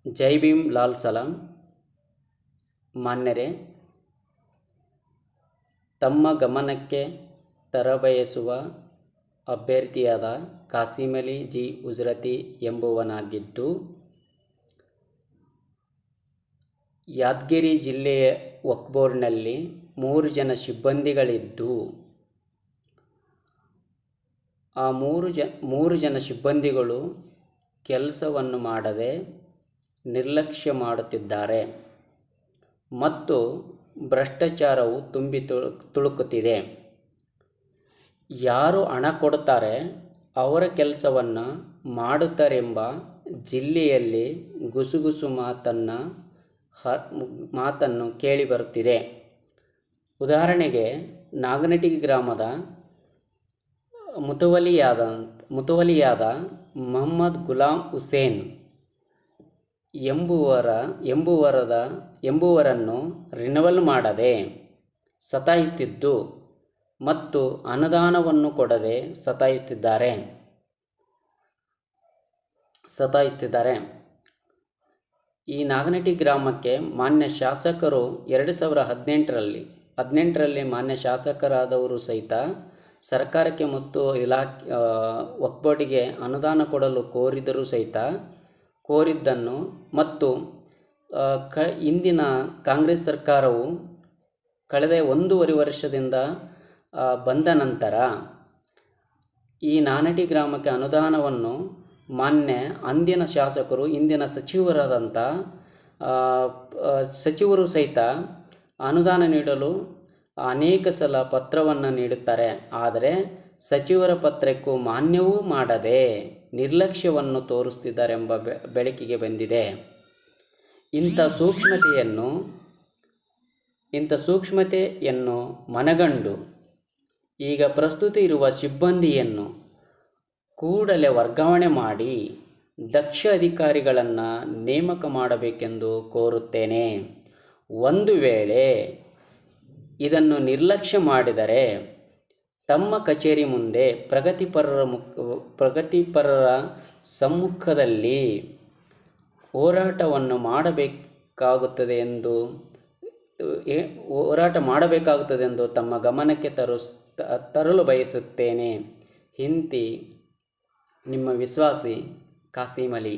ಜೈ ಭೀಮ್ ಲಾಲ್ ಸಲಾಂ. ಮಾನ್ಯರೇ, ತಮ್ಮ ಗಮನಕ್ಕೆ ತರಬಯಸುವ ಅಭ್ಯರ್ಥಿಯಾದ ಕಾಸಿಂ ಅಲಿ ಜಿ ಉಜ್ರತಿ ಎಂಬುವನಾಗಿದ್ದು, ಯಾದಗಿರಿ ಜಿಲ್ಲೆಯ ವಕ್ಫ್ ಬೋರ್ಡ್ನಲ್ಲಿ 3 ಜನ ಸಿಬ್ಬಂದಿಗಳಿದ್ದು, ಆ 3 ಜನ ಸಿಬ್ಬಂದಿಗಳು ಕೆಲಸವನ್ನು ಮಾಡದೆ ನಿರ್ಲಕ್ಷ್ಯ ಮಾಡುತ್ತಿದ್ದಾರೆ ಮತ್ತು ಭ್ರಷ್ಟಾಚಾರವು ತುಂಬಿ ತುಳುಕುತ್ತಿದೆ. ಯಾರು ಹಣ ಕೊಡುತ್ತಾರೆ ಅವರ ಕೆಲಸವನ್ನು ಮಾಡುತ್ತಾರೆಂಬ ಜಿಲ್ಲೆಯಲ್ಲಿ ಗುಸುಗುಸು ಮಾತನ್ನು ಕೇಳಿಬರುತ್ತಿದೆ. ಉದಾಹರಣೆಗೆ, ನಾಗನಟಿ ಗ್ರಾಮದ ಮುತವಲಿಯಾದ ಮೊಹಮ್ಮದ್ ಗುಲಾಂ ಹುಸೇನ್ ಎಂಬುವರನ್ನು ರಿನವಲ್ ಮಾಡದೆ ಸತಾಯಿಸುತ್ತಿದ್ದು ಮತ್ತು ಅನುದಾನವನ್ನು ಕೊಡದೆ ಸತಾಯಿಸುತ್ತಿದ್ದಾರೆ. ಈ ನಾಗನಟಿ ಗ್ರಾಮಕ್ಕೆ ಮಾನ್ಯ ಶಾಸಕರು 2018ರಲ್ಲಿ ಮಾನ್ಯ ಶಾಸಕರಾದವರು ಸಹಿತ ಸರ್ಕಾರಕ್ಕೆ ಮತ್ತು ವಕ್ಫ್ ಬೋರ್ಡಿಗೆ ಅನುದಾನ ಕೊಡಲು ಕೋರಿದ್ದನ್ನು ಮತ್ತು ಇಂದಿನ ಕಾಂಗ್ರೆಸ್ ಸರ್ಕಾರವು ಕಳೆದ 1.5 ವರ್ಷದಿಂದ ಬಂದ ನಂತರ ಈ ನಾಗನಟಿ ಗ್ರಾಮಕ್ಕೆ ಅನುದಾನವನ್ನು ಮಾನ್ಯ ಅಂದಿನ ಶಾಸಕರು, ಇಂದಿನ ಸಚಿವರು ಸಹಿತ ಅನುದಾನ ನೀಡಲು ಅನೇಕ ಸಲ ಪತ್ರವನ್ನು ನೀಡುತ್ತಾರೆ. ಆದರೆ ಸಚಿವರ ಪತ್ರಕ್ಕೂ ಮಾನ್ಯವೂ ಮಾಡದೆ ನಿರ್ಲಕ್ಷ್ಯವನ್ನು ತೋರಿಸುತ್ತಿದ್ದಾರೆಂಬ ಬೆಳಕಿಗೆ ಬಂದಿದೆ. ಇಂಥ ಸೂಕ್ಷ್ಮತೆಯನ್ನು ಮನಗಂಡು ಈಗ ಪ್ರಸ್ತುತ ಇರುವ ಸಿಬ್ಬಂದಿಯನ್ನು ಕೂಡಲೇ ವರ್ಗಾವಣೆ ಮಾಡಿ ದಕ್ಷ ಅಧಿಕಾರಿಗಳನ್ನು ನೇಮಕ ಮಾಡಬೇಕೆಂದು ಕೋರುತ್ತೇನೆ. ಒಂದು ವೇಳೆ ಇದನ್ನು ನಿರ್ಲಕ್ಷ್ಯ ಮಾಡಿದರೆ ತಮ್ಮ ಕಚೇರಿ ಮುಂದೆ ಪ್ರಗತಿಪರರ ಸಮ್ಮುಖದಲ್ಲಿ ಹೋರಾಟವನ್ನು ಮಾಡಬೇಕಾಗುತ್ತದೆ ಎಂದು ತಮ್ಮ ಗಮನಕ್ಕೆ ತರಲು ಬಯಸುತ್ತೇನೆ. ಇಂತಿ ನಿಮ್ಮ ವಿಶ್ವಾಸಿ ಕಾಸಿಂ ಅಲಿ.